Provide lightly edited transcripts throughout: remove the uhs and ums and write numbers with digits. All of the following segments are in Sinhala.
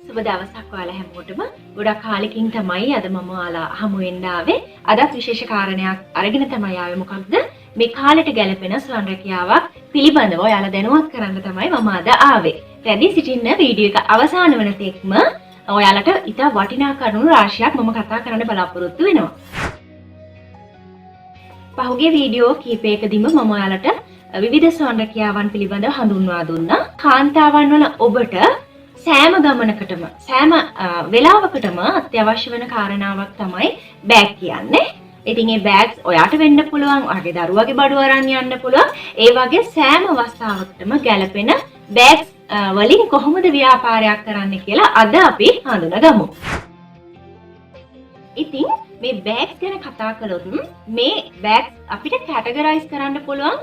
සුබ දවසක් ඔයාලා හැමෝටම. ගොඩක් කාලෙකින් තමයි අද මම ඔයාලා හමු වෙන්න ආවේ. අදත් විශේෂ කාරණයක් අරගෙන තමයි ආවේ. මොකක්ද? මේ කාලෙට ගැලපෙන ස්වයං රැකියාවක් පිළිබඳව ඔයාලා දැනුවත් කරන්න තමයි මම අද ආවේ. රැඳී සිටින්න වීඩියෝ එක අවසාන වන තෙක්ම ඔයාලට ඉතා වටිනා කරුණු රාශියක් මම කතා කරන්න බලාපොරොත්තු වෙනවා. පහුගිය වීඩියෝ කීපයකදීම මම ඔයාලට විවිධ ස්වයං රැකියාවන් පිළිබඳව හඳුන්වා දුන්නා. කාන්තාවන් වල ඔබට සෑම ගමනකටම සෑම වෙලාවකටම අත්‍යවශ්‍ය වෙන කාරණාවක් තමයි බෑග් කියන්නේ. ඉතින් මේ බෑග්ස් ඔයාට වෙන්න පුළුවන්, ඔයාගේ දරුවාගේ බඩුව අරන් යන්න පුළුවන්. ඒ වගේ සෑම අවස්ථාවකටම ගැලපෙන බෑග්ස් වලින් කොහොමද ව්‍යාපාරයක් කරන්න කියලා අද අපි හඳුනගමු. ඉතින් මේ බෑග්ස් ගැන කතා කළොත් මේ බෑග්ස් අපිට කැටගරයිස් කරන්න පුළුවන්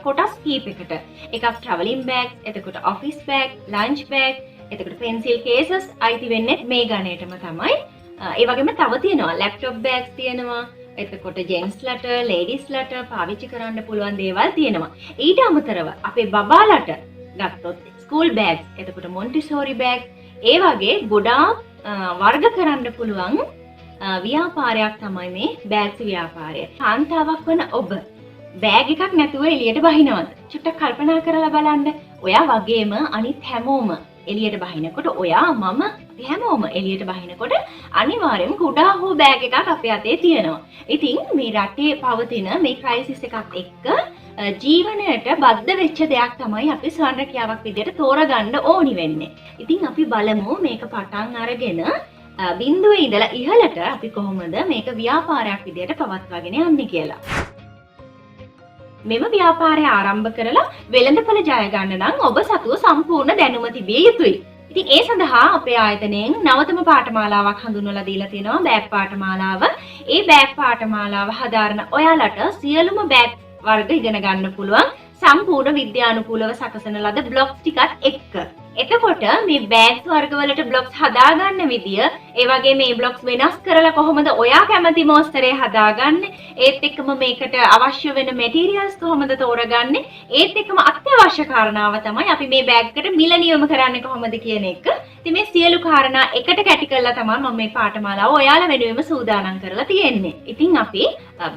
කොටස් කීපයකට. එකක් ට්‍රැවලින් බෑග්ස්, එතකොට ඔෆිස් බෑග්, ලන්ච් බෑග්, එතකොට පෙන්සිල් කේසස් අයිති වෙන්නේ මේ ගණේටම තමයි. ඒ වගේම තව තියෙනවා ලැප්ටොප් බෑග්ස් තියෙනවා. එතකොට ජෙන්ට්ස්ලට, ලේඩීස්ලට පාවිච්චි කරන්න පුළුවන් දේවල් තියෙනවා. ඊට අමතරව අපේ බබාලට ගත්තොත් ස්කූල් බෑග්ස්, එතකොට මොන්ටිසෝරි බෑග්, ඒ වගේ ගොඩාක් වර්ග කරන්න පුළුවන් ව්‍යාපාරයක් තමයි මේ බෑග්ස් ව්‍යාපාරය. කාන්තාවක් වන ඔබ බෑග් එකක් නැතුව එළියට බහිනවද? චුට්ටක් කල්පනා කරලා බලන්න. ඔයා වගේම අනිත් හැමෝම එළියට බහිනකොට, ඔයා මම හැමෝම එළියට බහිනකොට අනිවාර්යයෙන්ම කුඩා හෝ බෑග් එකක් අපේ අතේ තියෙනවා. ඉතින් මේ රටේ පවතින මේ ක්‍රයිසිස් එකත් එක්ක ජීවනයට බද්ධ වෙච්ච දෙයක් තමයි අපි ස්වයං රැකියාවක් විදිහට තෝරගන්න ඕනි වෙන්නේ. ඉතින් අපි බලමු මේක පටන් අරගෙන බිඳුවේ ඉඳලා ඉහළට අපි කොහොමද මේක ව්‍යාපාරයක් විදිහට පවත්වාගෙන යන්නේ කියලා. මෙම ව්‍යාපාරය ආරම්භ කරලා වෙළඳපොළ ජය ගන්න නම් ඔබ සතුව සම්පූර්ණ දැනුම තිබිය යුතුයි. ඉතින් ඒ සඳහා අපේ ආයතනයෙන් නවතම පාඨමාලාවක් හඳුන්වලා දීලා තියෙනවා, බෑග් පාඨමාලාව. ඒ බෑග් පාඨමාලාව හදාරන ඔයාලට සියලුම බෑග් වර්ග ඉගෙන ගන්න පුළුවන් සම්පූර්ණ විද්‍යානුකූලව සකසන ලද බ්ලොග්ස් ටිකත් එක්ක. එතකොට මේ බෑග්ස් වර්ගවලට බ්ලොග්ස් හදාගන්න විදිය, ඒ වගේ මේ බ්ලොග්ස් වෙනස් කරලා කොහොමද ඔයා කැමති මොස්තරේ හදාගන්නේ, ඒත් එක්කම මේකට අවශ්‍ය වෙන මැටීරියල්ස් කොහොමද තෝරගන්නේ, ඒත් එක්කම අත්‍යවශ්‍ය කාරණාව තමයි අපි මේ බෑග් එකට මිල නියම කරන්නේ කොහොමද කියන එක. ඉතින් මේ සියලු කාරණා එකට කැටි කරලා තමයි මම මේ පාඨමාලාව ඔයාලා වෙනුවෙන්ම සූදානම් කරලා තියෙන්නේ. ඉතින් අපි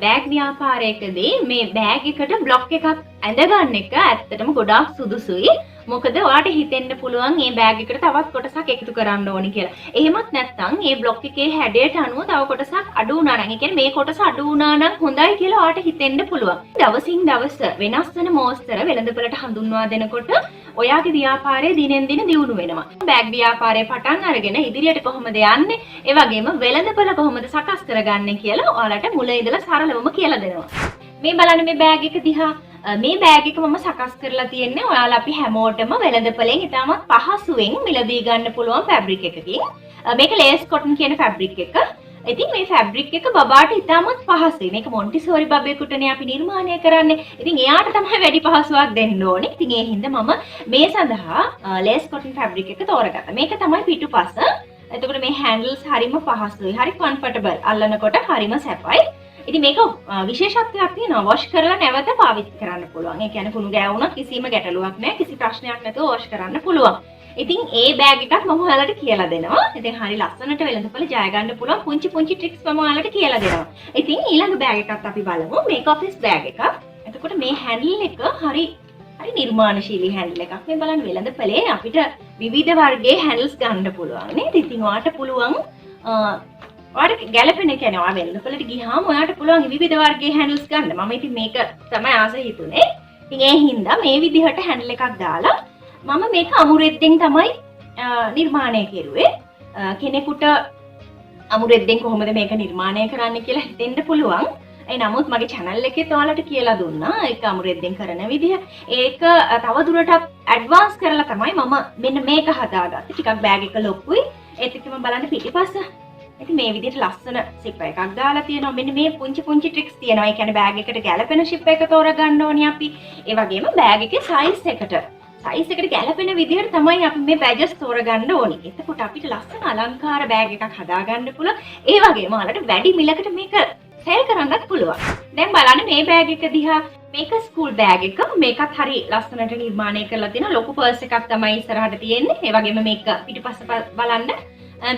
බෑග් ව්‍යාපාරයකදී මේ බෑග් එකට බ්ලොක් එකක් ඇඳගන්න එක ඇත්තටම ගොඩාක් සුදුසුයි. මොකද ඔයාට හිතෙන්න පුළුවන් මේ බෑග් එකට තවත් කොටසක් එකතු කරන්න ඕනි කියලා. එහෙමත් නැත්නම් මේ බ්ලොක් එකේ හැඩයට අනුව තව කොටසක් අඩු වුණා නම්, ඒ කියන්නේ මේ කොටස අඩු වුණා නම් හොඳයි කියලා ඔයාට හිතෙන්න පුළුවන්. දවසින් දවස වෙනස් වෙන මෝස්තර වෙළඳපොළට හඳුන්වා දෙනකොට ඔයාගේ ව්‍යාපාරය දිනෙන් දින දියුණු වෙනවා. බෑග් ව්‍යාපාරය පටන් අරගෙන ඉදිරියට කොහොමද යන්නේ, ඒ වගේම වෙළඳපොළ කොහොමද සකස් කරගන්නේ කියලා ඔයාලට මුල ඉඳලා සරලවම කියලා දෙනවා. මේ බලන්න මේ බෑග් එක දිහා. මේ බෑග් එක මම සකස් කරලා තියෙන්නේ ඔයාලා අපි හැමෝටම වෙළඳපොළෙන් ඉතාමත් පහසුවෙන් මිලදී ගන්න පුළුවන් ෆැබ්‍රික් එකකින්. මේක ලේස් කොටන් කියන ෆැබ්‍රික් එක. ඉතින් මේ ෆැබ්‍රික් එක බබාට ඉතාමත් පහසුයි. මේක මොන්ටිසෝරි බබෙකුටනේ අපි නිර්මාණය කරන්නේ. ඉතින් එයාට තමයි වැඩි පහසුවක් දෙන්න ඕනේ. ඉතින් ඒ හින්දා මම මේ සඳහා ලේස් කොටන් ෆැබ්‍රික් එක තෝරගත්තා. මේක තමයි පිටුපස. එතකොට මේ හැන්ඩල්ස් හරිම පහසුයි. හරි කම්ෆර්ටබල්. අල්ලනකොට හරිම සැපයි. ඉතින් මේක විශේෂත්වයක් තියෙනවා, වොෂ් කරලා නැවත පාවිච්චි කරන්න පුළුවන්. ඒ කියන්නේ කුණු ගෑවුණත් කිසිම ගැටලුවක් නැහැ, කිසි ප්‍රශ්නයක් නැතුව වොෂ් කරන්න පුළුවන්. ඉතින් ඒ බෑග් එකක් මම ඔයාලට කියලා දෙනවා. ඉතින් හරි ලස්සනට වෙළඳපොළ ජය ගන්න පුළුවන් පුංචි පුංචි ට්‍රික්ස් මම ඔයාලට කියලා දෙනවා. ඉතින් ඊළඟ බෑග් එකත් අපි බලමු. මේක ඔෆිස් බෑග් එකක්. එතකොට මේ හැන්ඩල් එක හරි නිර්මාණශීලී හැන්ඩල් එකක්. මේ බලන්න වෙළඳපොළේ අපිට විවිධ වර්ගයේ හැන්ඩල්ස් ගන්න පුළුවන් නේද? ඉතින් ඔයාට පුළුවන් ඔයාට ගැලපෙන කියන්නේ ඔයා වෙළඳපොළට ගියාම ඔයාට පුළුවන් විවිධ වර්ගයේ හැන්ඩල්ස් ගන්න. මම ඉතින් මේක තමයි ආස හිතුනේ. ඉතින් ඒ හින්දා මේ විදිහට හැන්ඩල් එකක් දාලා මම මේක අමුරෙද්දෙන් තමයි නිර්මාණය කෙරුවේ. කෙනෙකුට අමුරෙද්දෙන් කොහොමද මේක නිර්මාණය කරන්න කියලා හිතෙන්න පුළුවන්. ඒ නමුත් මගේ channel එකේ ඔයාලට කියලා දුන්නා ඒක අමුරෙද්දෙන් කරන විදිහ. ඒක තව දුරටත් ඇඩ්වාන්ස් කරලා තමයි මම මෙන්න මේක හදාගත්තේ. ටිකක් බෑග් එක ලොකුයි. ඒත් එක්කම බලන්න පිටිපස්ස. ඉතින් මේ විදිහට ලස්සන සිප් එකක් දාලා තියෙනවා. මෙන්න මේ පුංචි ට්‍රික්ස් තියෙනවා. ඒ කියන්නේ බෑග් එකට ගැලපෙන ෂිප් එක තෝරගන්න ඕනේ අපි. ඒ වගේම බෑග් එකේ සයිස් එකට ගැලපෙන විදිහට තමයි අපි මේ බෑජස් තෝරගන්න ඕනේ. එතකොට අපිට ලස්සන අලංකාර බෑග් එකක් හදාගන්න පුළුවන්. ඒ වගේම ඔයාලට වැඩි මිලකට මේක සෙල් කරන්නත් පුළුවන්. දැන් බලන්න මේ බෑග් එක දිහා මේක ස්කූල් බෑග් එක. මේකත් හරි ලස්සනට නිර්මාණය කරලා තියෙනවා. ලොකු පර්ස් එකක් තමයි ඉස්සරහට තියෙන්නේ. ඒ වගේම මේක පිටිපස්ස බලන්න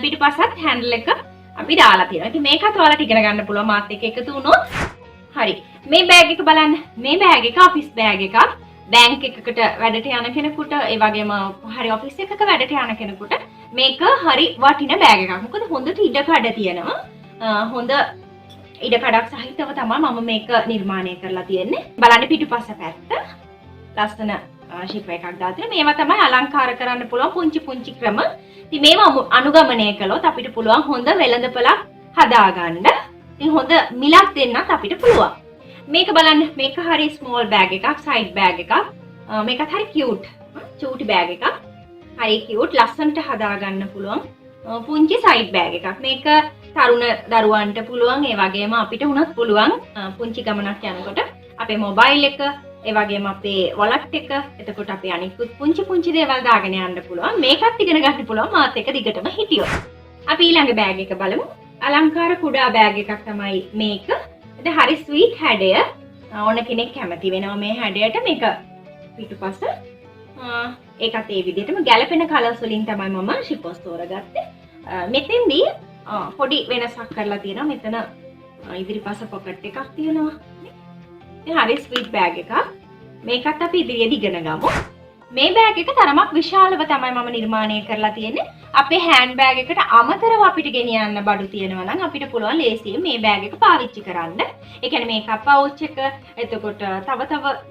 පිටිපස්සත් හැන්ඩල් එක අපි දාලා තියෙනවා. ඉතින් මේකත් ඔයාලට ඉගෙන ගන්න පුළුවන් මාත් එක්ක එකතු වුණොත්. හරි. මේ බෑග් එක බලන්න. මේ බෑග් එක ඔෆිස් බෑග් එකක්. බැංක් එකකට වැඩට යන කෙනෙකුට ඒ වගේම හරි ඔෆිස් එකක වැඩට යන කෙනෙකුට මේක හරි වටින බෑග් එකක්. මොකද හොඳට ඉඩකඩ තියෙනවා. හොඳ ඉඩකඩක් සහිතව තමයි මම මේක නිර්මාණය කරලා තියෙන්නේ. බලන්න පිටුපස්ස පැත්ත. ලස්සන ෂිප් එකක් දාලා තියෙනවා. මේවා තමයි අලංකාර කරන්න පුළුවන් පුංචි පුංචි ක්‍රම. ඉතින් මේවා අනුගමනය කළොත් අපිට පුළුවන් හොඳ වෙළඳපළක් හදාගන්න. ඉතින් හොඳ මිලක් දෙන්නත් අපිට පුළුවන්. මේක බලන්න. මේක හරි ස්මෝල් බෑග් එකක්, සයිඩ් බෑග් එකක්. මේකත් හරි කියුට්. චූටි බෑග් එකක්. හරි කියුට් ලස්සනට හදාගන්න පුළුවන්. පුංචි සයිඩ් බෑග් එකක්. මේක තරුණ දරුවන්ට පුළුවන්. ඒ වගේම අපිට උනත් පුළුවන් පුංචි ගමනක් යනකොට අපේ මොබයිල් එක, ඒ වගේම අපේ වොලට් එක, එතකොට අපේ අනිකුත් පුංචි පුංචි දේවල් දාගෙන යන්න පුළුවන්. මේකත් ඉගෙන ගන්න පුළුවන් මාත් එක දිගටම හිටියොත්. අපි ඊළඟ බෑග් එක බලමු. අලංකාර කුඩා බෑග් එකක් තමයි මේක. ඒක හරි ස්වීට් හැඩය. ඕන කෙනෙක් කැමති වෙනවා මේ හැඩයට. මේක පිටුපස ඒකත් ඒ විදිහටම ගැලපෙන කලර්ස් වලින් තමයි මම ෂිපෝස් තෝරගත්තේ. මෙතෙන්දී පොඩි වෙනසක් කරලා තියෙනවා. මෙතන ඉදිරිපස පොකට් එකක් තියෙනවා. ඉතින් හරි ස්වීට් බෑග් එකක්. මේකත් අපි ඉදිරියේදී ඉගෙන ගමු. මේ බෑග් එක තරමක් විශාලව තමයි මම නිර්මාණය කරලා තියෙන්නේ. අපේ හෑන්ඩ් බෑග් එකට අමතරව අපිට ගෙනියන්න බඩු තියෙනවා නම් අපිට පුළුවන් ලේසියෙන් මේ බෑග් එක පාවිච්චි කරන්න. ඒ කියන්නේ මේකප් පවුච් එක, එතකොට තව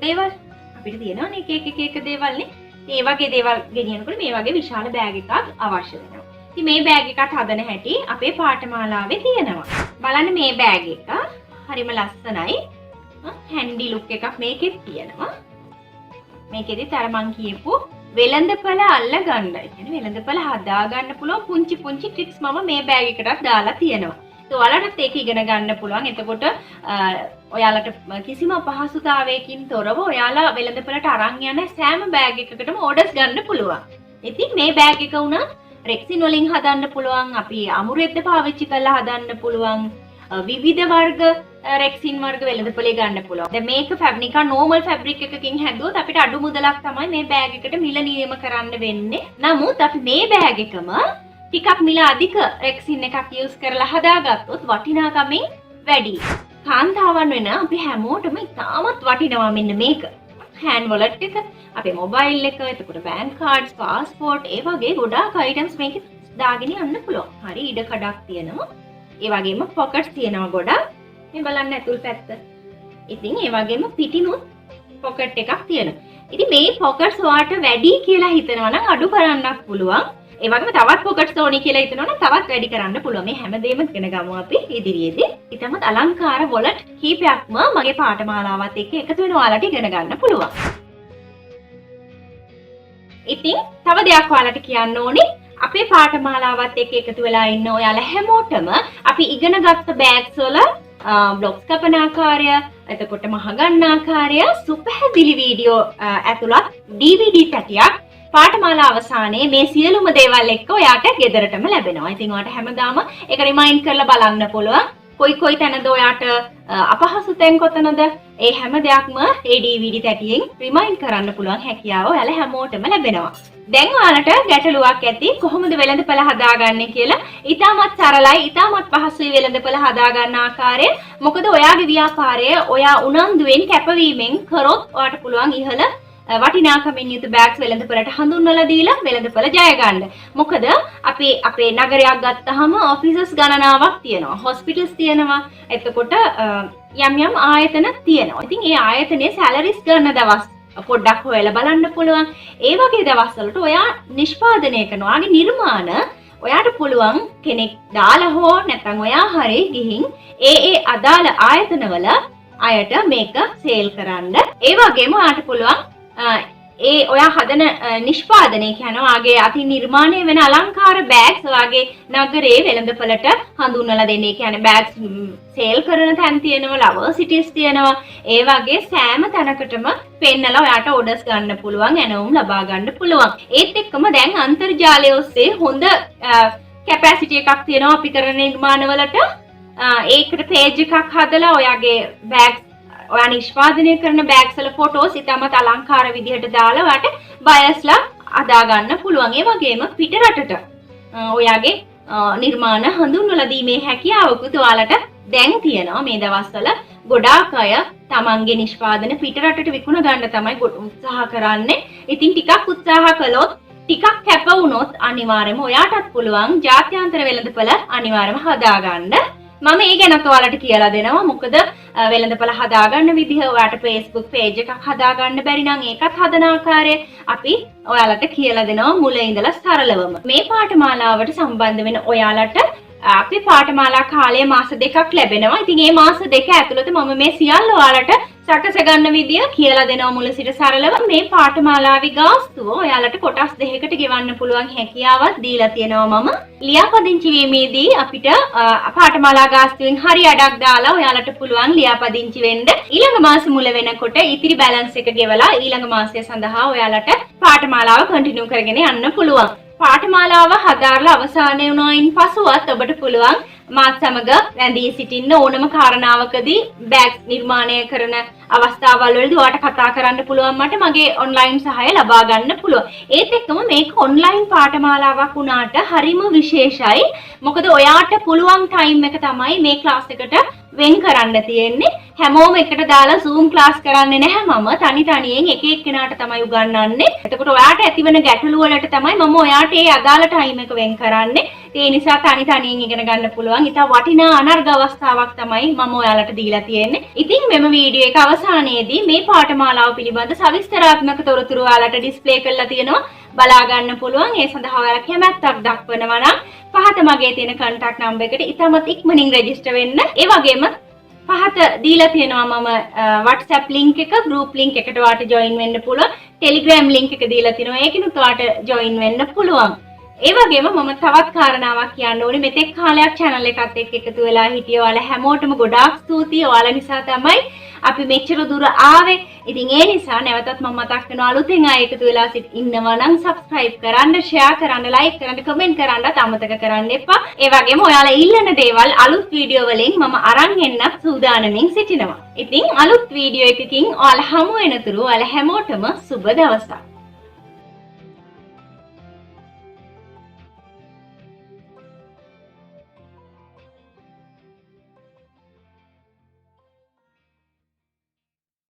දේවල් අපිට තියෙනවානේ එක දේවල් නේ. ඒ වගේ දේවල් ගෙනියනකොට මේ වගේ විශාල බෑග් එකක් අවශ්‍ය වෙනවා. ඉතින් මේ බෑග් එකත් හදන හැටි අපේ පාඨමාලාවේ තියෙනවා. බලන්න මේ බෑග් එක හරිම ලස්සනයි. හැන්ඩි ලුක් එකක් මේකෙත් තියෙනවා. මේකෙදිත් අර මං කියපු වෙළඳපළ අල්ල ගන්න. ඒ කියන්නේ වෙළඳපළ හදා ගන්න පුළුවන් පුංචි පුංචි ට්‍රික්ස් මම මේ බෑග් එකටත් දාලා තියෙනවා. ඒ ඔයාලටත් ඒක ඉගෙන ගන්න පුළුවන්. එතකොට ඔයාලට කිසිම අපහසුතාවයකින් තොරව ඔයාලා වෙළඳපළට අරන් යන සෑම බෑග් එකකටම ඕඩර්ස් ගන්න පුළුවන්. ඉතින් මේ බෑග් එක උනත් රෙක්සින් වලින් හදන්න පුළුවන්. අපි අමුරෙද්ද පාවිච්චි කරලා හදන්න පුළුවන්. විවිධ වර්ග රෙක්සින් වර්ග වෙළඳපොලේ ගන්න පුළුවන්. දැන් මේක නිකන් නෝමල් ෆැබ්‍රික් එකකින් හැදුවොත් අපිට අඩු මුදලක් තමයි මේ බෑග් එකට මිල නියම කරන්න වෙන්නේ. නමුත් අපි මේ බෑග් එකම ටිකක් මිල අධික රෙක්සින් එකක් යූස් කරලා හදාගත්තොත් වටිනාකමින් වැඩි. කාන්තාවන් වෙන අපි හැමෝටම ඉතාමත් වටිනවා මෙන්න මේක. හෑන්ඩ් වොලට් එක, අපේ මොබයිල් එක, එතකොට බැංක් කාඩ්ස්, පාස්පෝර්ට්, ඒ වගේ ගොඩාක් අයිටම්ස් මේකේ දාගෙන යන්න පුළුවන්. හරි ඉඩ කඩක් තියෙනවා. ඒ වගේම පොකට්ස් තියෙනවා ගොඩක්. මේ බලන්න ඇතුල් පැත්ත. ඉතින් ඒ වගේම පිටිනුත් පොකට් එකක් තියෙනවා. ඉතින් මේ පොකට්ස් ඔයාට වැඩි කියලා හිතනවා නම් අඩු කරන්නත් පුළුවන්. ඒ වගේම තවත් පොකට්ස් ඕනි කියලා හිතනවා නම් තවත් වැඩි කරන්න පුළුවන්. මේ හැමදේම ඉගෙන ගමු අපි ඉදිරියේදී. ඊටමත් අලංකාර වොලට් කීපයක්ම මගේ පාඨමාලාවත් එක්ක එකතු වෙන ඔයාලට ඉගෙන ගන්න පුළුවන්. ඉතින් තව දෙයක් ඔයාලට කියන්න ඕනේ. අපේ පාඨමාලාවත් එක්ක එකතු වෙලා ඉන්න ඔයාලා හැමෝටම අපි ඉගෙනගත්ත බෑග්ස් වල බ්ලොග්ස් කපන ආකාරය, එතකොට මහගන්න ආකාරය, සුපැහැදිලි වීඩියෝ ඇතුළත් DVD පැටියක් පාඨමාලා අවසානයේ මේ සියලුම දේවල් එක්ක ඔයාට ගෙදරටම ලැබෙනවා. ඉතින් ඔයාට හැමදාම ඒක රිමයින්ඩ් කරලා බලන්න පුළුවන්. කොයි තැනද ඔයාට අපහසු තැන් කොතනද? ඒ හැම දෙයක්ම ඒ DVD තැටියෙන් රිමයින්ඩ් කරන්න පුළුවන් හැකියාව ඔයාලා හැමෝටම ලැබෙනවා. දැන් ඔයාලට ගැටලුවක් ඇති කොහොමද වෙළඳපළ හදාගන්නේ කියලා. ඊටමත් සරලයි, ඊටමත් පහසුයි වෙළඳපළ හදාගන්න ආකාරය. මොකද ඔයාගේ ව්‍යාපාරය ඔයා උනන්දුවෙන් කැපවීමෙන් කරොත් ඔයාට පුළුවන් ඉහළ වටිනාකමින් යුතු බෑග්ස් වෙළඳපළට හඳුන්වලා දීලා වෙළඳපළ ජය ගන්න. මොකද අපේ නගරයක් ගත්තාම ඔෆිසස් ගණනාවක් තියෙනවා, හොස්පිටල්ස් තියෙනවා, එතකොට යම් ආයතන තියෙනවා. ඉතින් ඒ ආයතනයේ සැලරිස් ගන්න දවස් පොඩ්ඩක් හොයලා බලන්න පුළුවන්. ඒ වගේ දවස්වලට ඔයා නිෂ්පාදනය කරන ඔයාගේ නිර්මාණ ඔයාට පුළුවන් කෙනෙක් දාලා හෝ නැත්නම් ඔයා හරි ගිහින් ඒ අදාළ ආයතනවල අයට මේක සේල් කරන්න. ඒ වගේම ඔයාට පුළුවන් ඔයා හදන නිෂ්පාදනය කියන්නේ ඔයාගේ අතින් නිර්මාණය වෙන අලංකාර බෑග්ස් ඔයාගේ නගරේ වෙළඳපළට හඳුන්වලා දෙන්නේ. කියන්නේ බෑග්ස් සේල් කරන තැන් තියෙනවා, ලවර් සිටිස් තියෙනවා. ඒ වගේ සෑම තැනකටම පෙන්නලා ඔයාට ඕඩර්ස් ගන්න පුළුවන්, ඇනවුම් ලබා ගන්න පුළුවන්. ඒත් එක්කම දැන් අන්තර්ජාලය ඔස්සේ හොඳ කැපැසිටි එකක් තියෙනවා අපි කරන නිර්මාණවලට. ඒකට පේජ් එකක් හදලා ඔයාගේ බෑග්ස් ඔයා නිෂ්පාදනය කරන බෑග්ස් වල ෆොටෝස් ඉතාමත් අලංකාර විදිහට දාලා ඔයාට බයස්ලා අදා ගන්න පුළුවන්. ඒ වගේම පිට රටට ඔයාගේ නිර්මාණ හඳුන්වලා දීමේ හැකියාවකුත් ඔයාලට දැන් තියෙනවා. මේ දවස්වල ගොඩාක් අය තමන්ගේ නිෂ්පාදන පිට රටට විකුණ ගන්න තමයි උත්සාහ කරන්නේ. ඉතින් ටිකක් උත්සාහ කළොත් ටිකක් කැප වුණොත් අනිවාර්යයෙන්ම ඔයාටත් පුළුවන් ජාත්‍යන්තර වෙළඳපොළ අනිවාර්යයෙන්ම හදාගන්න. මම ඒ ගැනත් ඔයාලට කියලා දෙනවා. මොකද වෙළඳපොළ හදාගන්න විදිහ ඔයාලට Facebook page එකක් හදාගන්න බැරි නම් ඒකත් හදන ආකාරය අපි ඔයාලට කියලා දෙනවා මුල ඉඳලා සරලවම. මේ පාඨමාලාවට සම්බන්ධ වෙන ඔයාලට අපි පාඨමාලා කාලය මාස 2ක් ලැබෙනවා. ඉතින් මේ මාස 2 ඇතුළත මම මේ සියල්ල ඔයාලට සකස ගන්න විදිය කියලා දෙනවා මුල සිට සරලව. මේ පාඨමාලාවේ ගාස්තුව ඔයාලට කොටස් දෙකකට ගෙවන්න පුළුවන් හැකියාවක් දීලා තියෙනවා මම. ලියාපදිංචි වීමේදී අපිට පාඨමාලා ගාස්තුවෙන් හරි අඩක් දාලා ඔයාලට පුළුවන් ලියාපදිංචි වෙන්න. ඊළඟ මාස මුල වෙනකොට ඉතිරි බැලන්ස් එක ගෙවලා ඊළඟ මාසය සඳහා ඔයාලට පාඨමාලාව කන්ටිනියු කරගෙන යන්න පුළුවන්. පාඨමාලාව හදාarලා අවසානය වුණායින් පසුවත් ඔබට පුළුවන් මාත් සමග රැඳී සිටින්න ඕනම කාරණාවකදී බෑග් නිර්මාණය කරන අවස්ථාවල් වලදී ඔයාලට කතා කරන්න පුළුවන් මට මගේ ඔන්ලයින් සහාය ලබා ගන්න පුළුවන්. ඒත් එක්කම මේක ඔන්ලයින් පාඨමාලාවක් වුණාට හරිම විශේෂයි. මොකද ඔයාට පුළුවන් ටයිම් එක තමයි මේ ක්ලාස් එකට වෙන් කරන්න තියෙන්නේ. හැමෝම එකට දාලා Zoom ක්ලාස් කරන්නේ නැහැ. මම තනි තනියෙන් එක එක්කෙනාට තමයි උගන්වන්නේ. එතකොට ඔයාට ඇතිවන ගැටලු වලට තමයි මම ඔයාට ඒ අදාළ ටයිම් එක වෙන් කරන්නේ. ඒ නිසා තනි තනියෙන් ඉගෙන ගන්න පුළුවන්. ඉතින් වටිනා අනර්ග අවස්ථාවක් තමයි මම ඔයාලට දීලා තියෙන්නේ. ඉතින් මෙම වීඩියෝ එක අවසානයේදී මේ පාඨමාලාව පිළිබඳ සවිස්තරාත්මක තොරතුරු ඔයාලට ඩිස්ප්ලේ කරලා තියෙනවා. බලා ගන්න පුළුවන්. ඒ සඳහා ඔයාලා කැමැත්තක් දක්වනවා නම් පහත මගේ තියෙන contact number එකට ඉතාමත් ඉක්මනින් රෙජිස්ටර් වෙන්න. ඒ වගේම පහත දීලා තියෙනවා මම WhatsApp link එක, group link එකට ඔයාලට join වෙන්න පුළුවන්. Telegram link එක දීලා තිනවා. ඒකිනුත් ඔයාලට join වෙන්න පුළුවන්. ඒ වගේම මම තවත් කාරණාවක් කියන්න ඕනේ. මෙතෙක් කාලයක් channel එකත් එක්ක එකතු වෙලා හිටිය ඔයාලා හැමෝටම ගොඩාක් ස්තුතියි. ඔයාලා නිසා තමයි අපි මෙච්චර දුර ආවේ. ඉතින් ඒ නිසා නැවතත් මම මතක් කරනවා අලුතෙන් ආයෙ එකතු වෙලා ඉන්නවා නම් subscribe කරන්න, share කරන්න, like කරන්න, comment කරන්නත් අමතක කරන්න එපා. ඒ වගේම ඔයාලා ඉල්ලන දේවල් අලුත් වීඩියෝ වලින් මම අරන් එන්නත් සූදානමින් සිටිනවා. ඉතින් අලුත් වීඩියෝ එකකින් ඔයාලා හමු වෙනතුරු ඔයාලා හැමෝටම සුබ දවසක්.